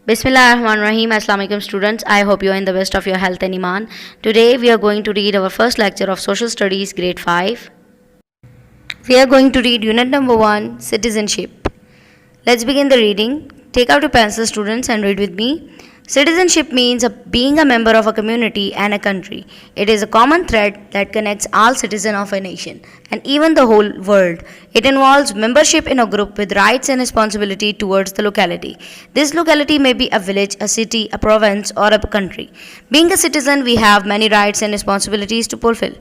Bismillahirrahmanirrahim. Assalamu alaikum students. I hope you are in the best of your health and iman. Today we are going to read our first lecture of Social Studies grade 5. We are going to read unit number 1, Citizenship. Let's begin the reading. Take out your pencil students and read with me. Citizenship means being a member of a community and a country. It is a common thread that connects all citizens of a nation and even the whole world. It involves membership in a group with rights and responsibility towards the locality. This locality may be a village, a city, a province, or a country. Being a citizen, we have many rights and responsibilities to fulfill.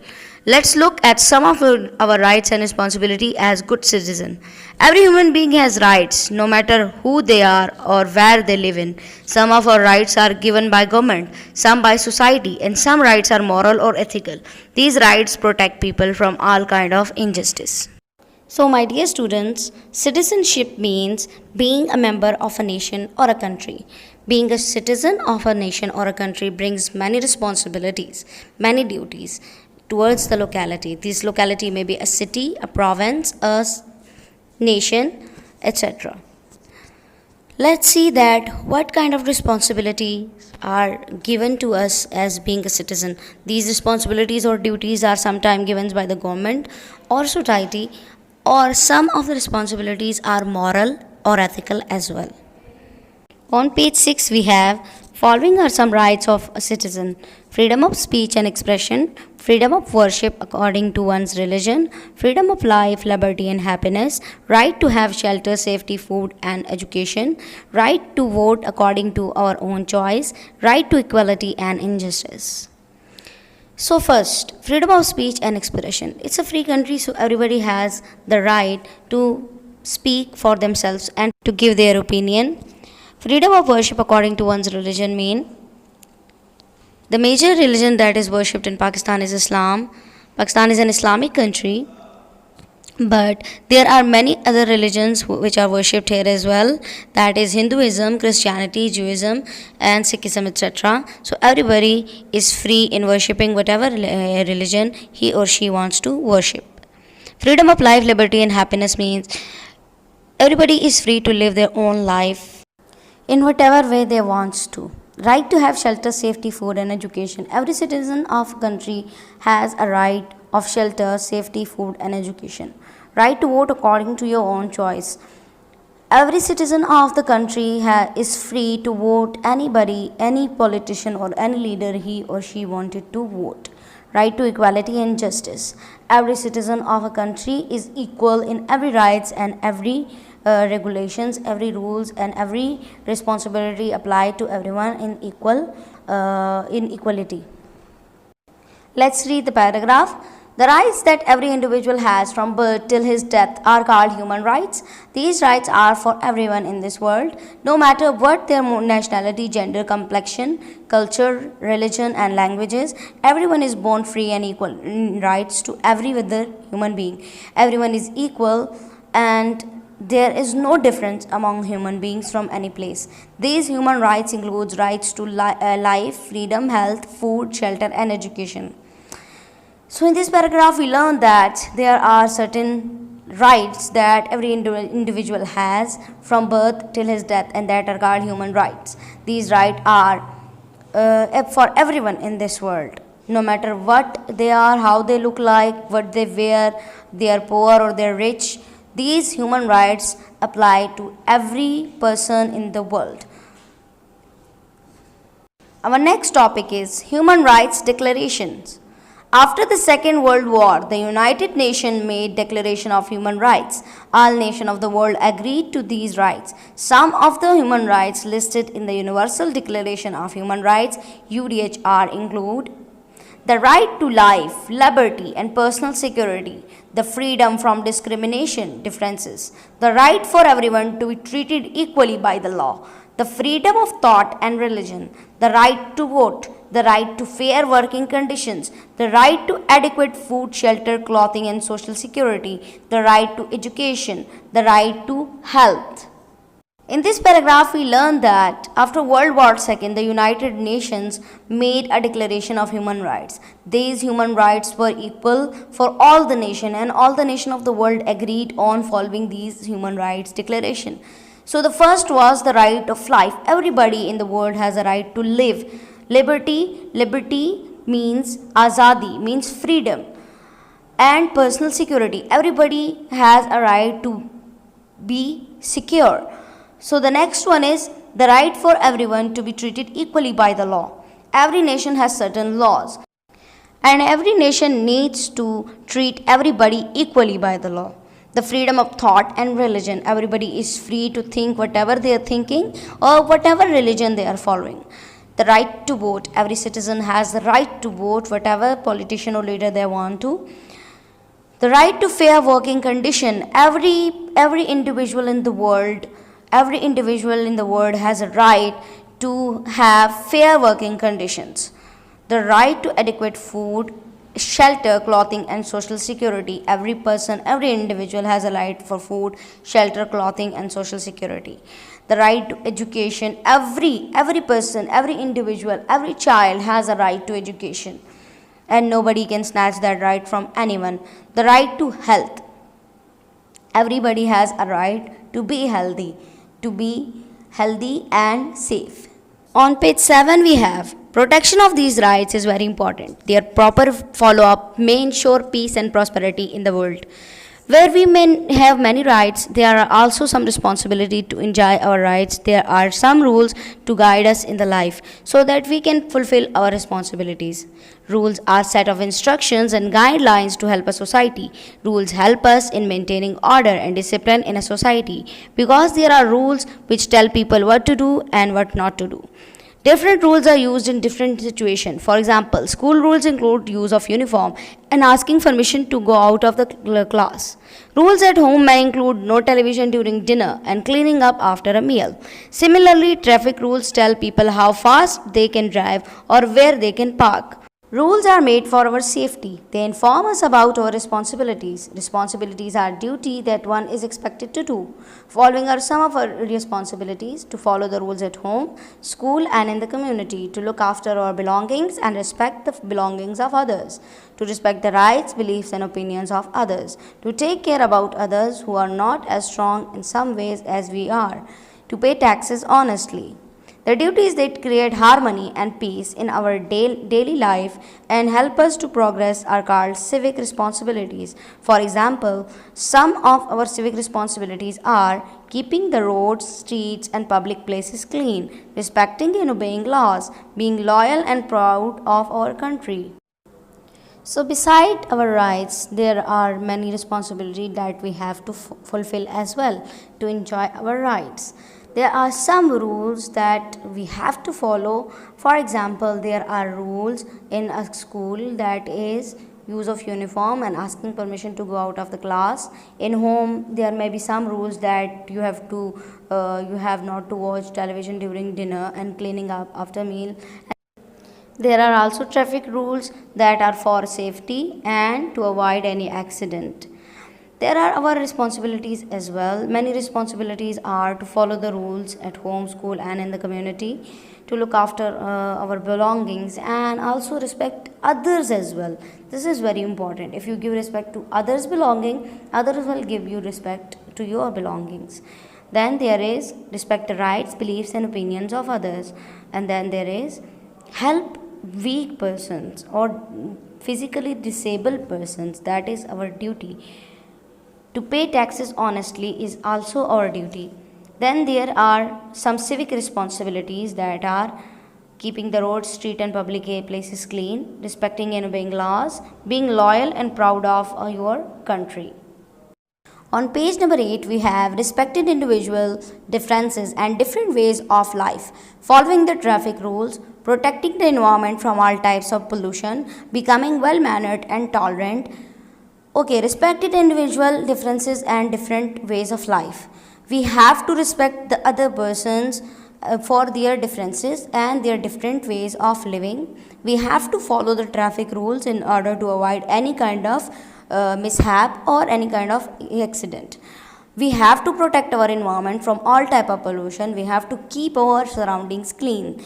Let's look at some of our rights and responsibility as good citizen. Every human being has rights, no matter who they are or where they live in. Some of our rights are given by government, some by society, and some rights are moral or ethical. These rights protect people from all kind of injustice. So, my dear students, citizenship means being a member of a nation or a country. Being a citizen of a nation or a country brings many responsibilities, many duties towards the locality. This locality may be a city, a province, a nation, etc. Let's see that what kind of responsibilities are given to us as being a citizen. These responsibilities or duties are sometimes given by the government or society, or some of the responsibilities are moral or ethical as well. On page 6 we have following are some rights of a citizen: freedom of speech and expression, freedom of worship according to one's religion, freedom of life, liberty and happiness, right to have shelter, safety, food and education, right to vote according to our own choice, right to equality and injustice. So first, freedom of speech and expression. It's a free country, so everybody has the right to speak for themselves and to give their opinion. Freedom of worship according to one's religion mean the major religion that is worshipped in Pakistan is Islam. Pakistan is an Islamic country, but there are many other religions which are worshipped here as well. That is Hinduism, Christianity, Judaism and Sikhism, etc. So everybody is free in worshipping whatever religion he or she wants to worship. Freedom of life, liberty and happiness means everybody is free to live their own life in whatever way they want to. Right to have shelter, safety, food and education. Every citizen of a country has a right of shelter, safety, food and education. Right to vote according to your own choice. Every citizen of the country is free to vote anybody, any politician or any leader he or she wanted to vote. Right to equality and justice. Every citizen of a country is equal in every rights and every regulations, every rules and every responsibility applied to everyone in equality. Let's read the paragraph. The rights that every individual has from birth till his death are called human rights. These rights are for everyone in this world, no matter what their nationality, gender, complexion, culture, religion and languages. Everyone is born free and equal in rights to every other human being. Everyone is equal and there is no difference among human beings from any place. These human rights include rights to life, freedom, health, food, shelter and education. So in this paragraph we learn that there are certain rights that every individual has from birth till his death and that are called human rights. These rights are for everyone in this world, no matter what they are, how they look like, what they wear, they are poor or they are rich. These human rights apply to every person in the world. Our next topic is Human Rights Declarations. After the Second World War, the United Nations made Declaration of Human Rights. All nations of the world agreed to these rights. Some of the human rights listed in the Universal Declaration of Human Rights UDHR include the right to life, liberty and personal security, the freedom from discrimination, differences, the right for everyone to be treated equally by the law, the freedom of thought and religion, the right to vote, the right to fair working conditions, the right to adequate food, shelter, clothing and social security, the right to education, the right to health. In this paragraph, we learn that after World War II, the United Nations made a declaration of human rights. These human rights were equal for all the nations, and all the nations of the world agreed on following these human rights declaration. So the first was the right of life. Everybody in the world has a right to live. Liberty means azadi, means freedom. And personal security. Everybody has a right to be secure. So the next one is the right for everyone to be treated equally by the law. Every nation has certain laws, and every nation needs to treat everybody equally by the law. The freedom of thought and religion. Everybody is free to think whatever they are thinking or whatever religion they are following. The right to vote. Every citizen has the right to vote whatever politician or leader they want to. The right to fair working condition. Every individual in the world, has a right to have fair working conditions. The right to adequate food, shelter, clothing, and social security. Every person, every individual has a right for food, shelter, clothing, and social security. The right to education. Every person, every individual, every child has a right to education, and nobody can snatch that right from anyone. The right to health. Everybody has a right to be healthy and safe. On page 7 we have protection of these rights is very important. Their proper follow up may ensure peace and prosperity in the world. Where we may have many rights, there are also some responsibility to enjoy our rights. There are some rules to guide us in the life so that we can fulfill our responsibilities. Rules are set of instructions and guidelines to help a society. Rules help us in maintaining order and discipline in a society because there are rules which tell people what to do and what not to do. Different rules are used in different situations. For example, school rules include use of uniform and asking permission to go out of the class. Rules at home may include no television during dinner and cleaning up after a meal. Similarly, traffic rules tell people how fast they can drive or where they can park. Rules are made for our safety. They inform us about our responsibilities. Responsibilities are duty that one is expected to do. Following are some of our responsibilities: to follow the rules at home, school, and in the community, to look after our belongings and respect the belongings of others, to respect the rights, beliefs, and opinions of others, to take care about others who are not as strong in some ways as we are, to pay taxes honestly. The duties that create harmony and peace in our daily life and help us to progress are called civic responsibilities. For example, some of our civic responsibilities are keeping the roads, streets, and public places clean, respecting and obeying laws, being loyal and proud of our country. So, beside our rights, there are many responsibilities that we have to fulfill as well to enjoy our rights. There are some rules that we have to follow. For example, there are rules in a school that is use of uniform and asking permission to go out of the class. In home, there may be some rules that you have not to watch television during dinner and cleaning up after meal. There are also traffic rules that are for safety and to avoid any accident. There are our responsibilities as well. Many responsibilities are to follow the rules at home, school, and in the community, to look after our belongings, and also respect others as well. This is very important. If you give respect to others' belonging, others will give you respect to your belongings. Then there is respect the rights, beliefs, and opinions of others. And then there is help weak persons or physically disabled persons. That is our duty. To pay taxes honestly is also our duty. Then there are some civic responsibilities that are keeping the roads, street, and public places clean, respecting and obeying laws, being loyal and proud of your country. On page number 8, we have respected individual differences and different ways of life, following the traffic rules, protecting the environment from all types of pollution, becoming well mannered and tolerant. Okay, respected individual differences and different ways of life. We have to respect the other persons for their differences and their different ways of living. We have to follow the traffic rules in order to avoid any kind of mishap or any kind of accident. We have to protect our environment from all type of pollution. We have to keep our surroundings clean.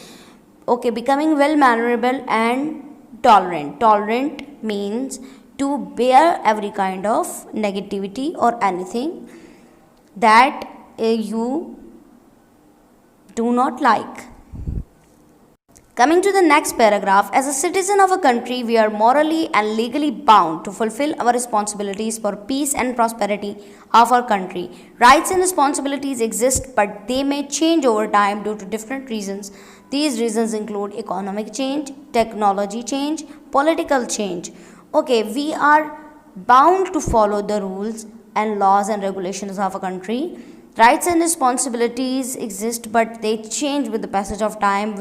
Okay, becoming well mannerable and tolerant. Tolerant means to bear every kind of negativity or anything that you do not like. Coming to the next paragraph, as a citizen of a country, we are morally and legally bound to fulfill our responsibilities for peace and prosperity of our country. Rights and responsibilities exist, but they may change over time due to different reasons. These reasons include economic change, technology change, political change. Okay, we are bound to follow the rules and laws and regulations of a country. Rights and responsibilities exist, but they change with the passage of time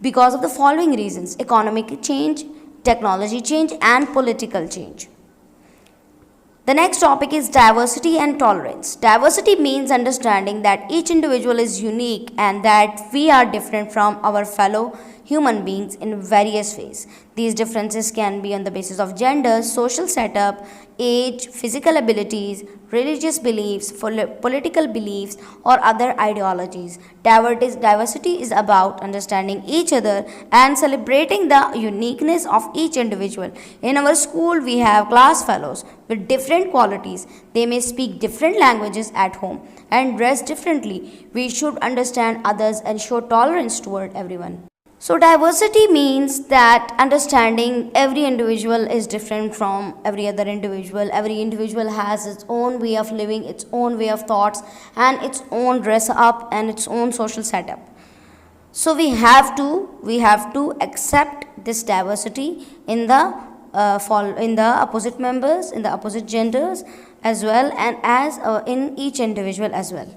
because of the following reasons: economic change, technology change, and political change. The next topic is diversity and tolerance. Diversity means understanding that each individual is unique and that we are different from our fellow human beings in various ways. These differences can be on the basis of gender, social setup, age, physical abilities, religious beliefs, political beliefs, or other ideologies. Diversity is about understanding each other and celebrating the uniqueness of each individual. In our school, we have class fellows with different qualities. They may speak different languages at home and dress differently. We should understand others and show tolerance toward everyone. So diversity means that understanding every individual is different from every other individual. Every individual has its own way of living, its own way of thoughts, and its own dress up and its own social setup. So we have to accept this diversity in the opposite members, in the opposite genders as well, and as in each individual as well.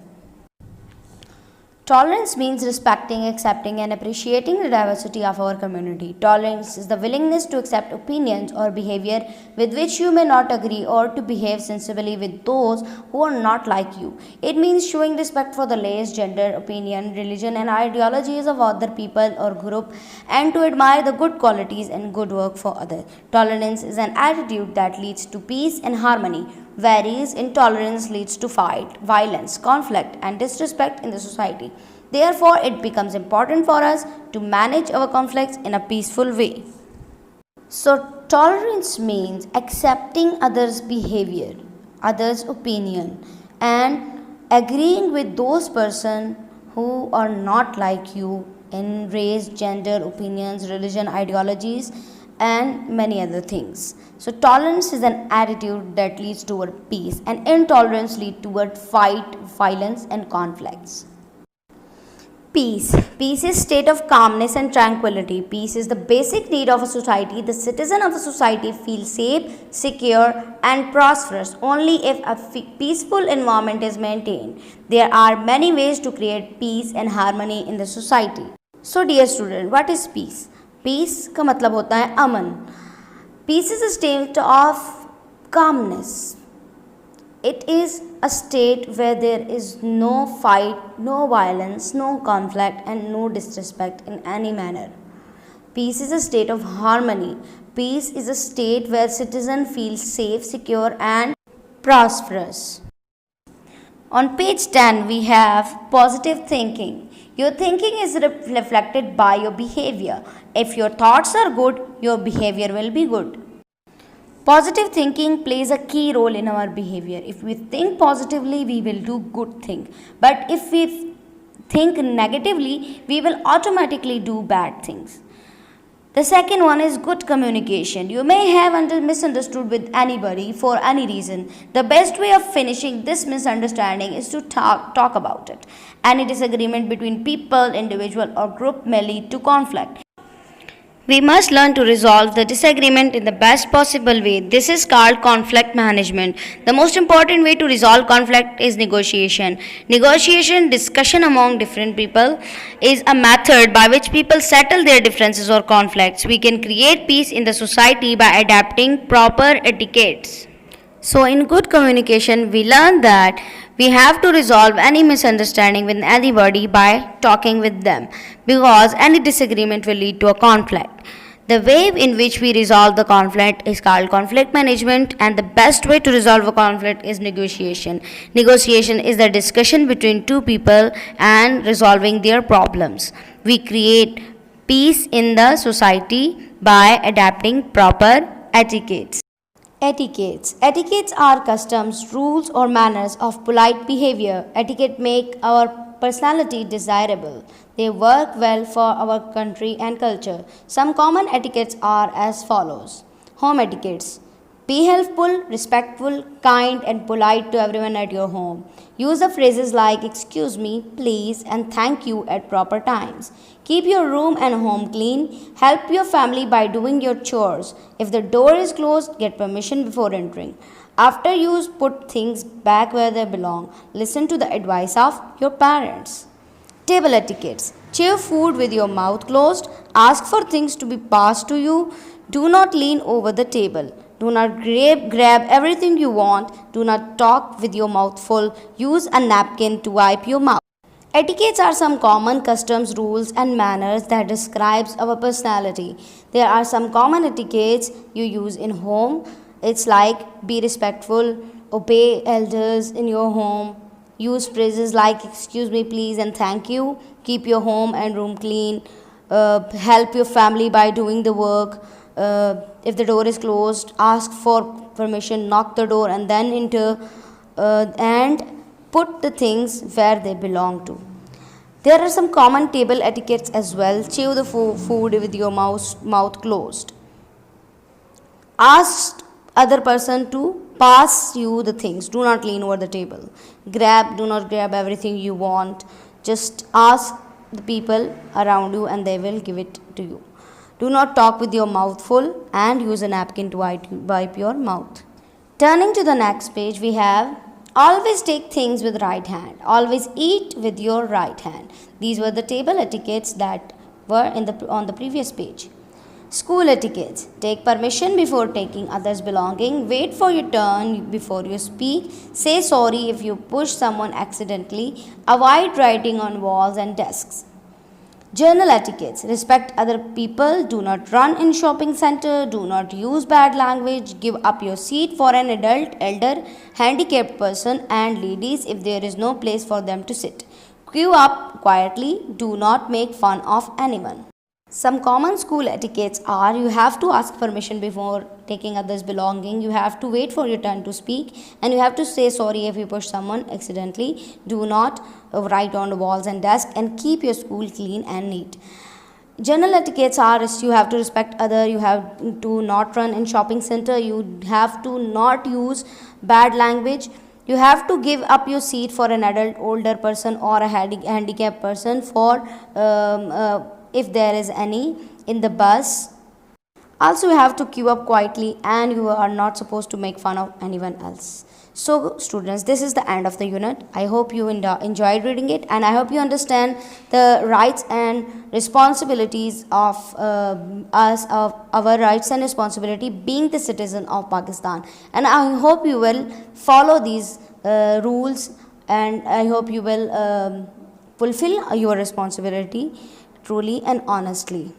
Tolerance means respecting, accepting, and appreciating the diversity of our community. Tolerance is the willingness to accept opinions or behavior with which you may not agree, or to behave sensibly with those who are not like you. It means showing respect for the race, gender, opinion, religion, and ideologies of other people or group, and to admire the good qualities and good work for others. Tolerance is an attitude that leads to peace and harmony, whereas intolerance leads to fight, violence, conflict, and disrespect in the society. Therefore, it becomes important for us to manage our conflicts in a peaceful way. So, tolerance means accepting others' behavior, others' opinion, and agreeing with those persons who are not like you in race, gender, opinions, religion, ideologies, and many other things. So tolerance is an attitude that leads toward peace, and intolerance leads toward fight, violence, and conflicts. Peace. Peace is state of calmness and tranquility. Peace is the basic need of a society. The citizen of a society feels safe, secure, and prosperous only if a peaceful environment is maintained. There are many ways to create peace and harmony in the society. So dear student, what is peace? Peace का मतलब होता है अमन. Peace is a state of calmness. It is a state where there is no fight, no violence, no conflict, and no disrespect in any manner. Peace is a state of harmony. Peace is a state where citizen feels safe, secure, and prosperous. On page 10, we have positive thinking. Your thinking is reflected by your behavior. If your thoughts are good, your behavior will be good. Positive thinking plays a key role in our behavior. If we think positively, we will do good things. But if we think negatively, we will automatically do bad things. The second one is good communication. You may have misunderstood with anybody for any reason. The best way of finishing this misunderstanding is to talk about it. Any disagreement between people, individual, or group may lead to conflict. We must learn to resolve the disagreement in the best possible way. This is called conflict management. The most important way to resolve conflict is negotiation. Negotiation, discussion among different people, is a method by which people settle their differences or conflicts. We can create peace in the society by adapting proper etiquettes. So in good communication, we learn that we have to resolve any misunderstanding with anybody by talking with them, because any disagreement will lead to a conflict. The way in which we resolve the conflict is called conflict management, and the best way to resolve a conflict is negotiation. Negotiation is the discussion between two people and resolving their problems. We create peace in the society by adapting proper etiquettes. Etiquettes. Etiquettes are customs, rules, or manners of polite behavior. Etiquette make our personality desirable. They work well for our country and culture. Some common etiquettes are as follows. Home etiquettes. Be helpful, respectful, kind, and polite to everyone at your home. Use the phrases like excuse me, please, and thank you at proper times. Keep your room and home clean. Help your family by doing your chores. If the door is closed, get permission before entering. After use, put things back where they belong. Listen to the advice of your parents. Table etiquettes. Chew food with your mouth closed. Ask for things to be passed to you. Do not lean over the table. Do not grab everything you want. Do not talk with your mouth full. Use a napkin to wipe your mouth. Etiquettes are some common customs, rules, and manners that describes our personality. There are some common etiquettes you use in home. It's like be respectful, obey elders in your home, use phrases like excuse me, please, and thank you, keep your home and room clean, help your family by doing the work. If the door is closed, ask for permission, knock the door, and then enter, and put the things where they belong to. There are some common table etiquettes as well. Chew the food with your mouth closed. Ask other person to pass you the things. Do not lean over the table. Do not grab everything you want. Just ask the people around you and they will give it to you. Do not talk with your mouth full and use a napkin to wipe your mouth. Turning to the next page, we have always take things with right hand. Always eat with your right hand. These were the table etiquettes that were on the previous page. School etiquettes. Take permission before taking others' belonging. Wait for your turn before you speak. Say sorry if you push someone accidentally. Avoid writing on walls and desks. Journal etiquettes. Respect other people. Do not run in shopping center. Do not use bad language. Give up your seat for an adult, elder, handicapped person and ladies if there is no place for them to sit. Queue up quietly. Do not make fun of anyone. Some common school etiquettes are you have to ask permission before taking others' belonging, you have to wait for your turn to speak, and you have to say sorry if you push someone accidentally. Do not write on the walls and desks, and keep your school clean and neat. General etiquettes are you have to respect other, you have to not run in shopping center, you have to not use bad language. You have to give up your seat for an adult, older person or a handicapped person for if there is any in the bus. Also, you have to queue up quietly and you are not supposed to make fun of anyone else. So students, this is the end of the unit. I hope you enjoyed reading it, and I hope you understand the rights and responsibilities of our rights and responsibility being the citizen of Pakistan. And I hope you will follow these rules, and I hope you will fulfill your responsibility truly and honestly.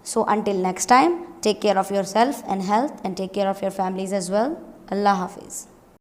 So until next time, take care of yourself and health, and take care of your families as well. Allah Hafiz.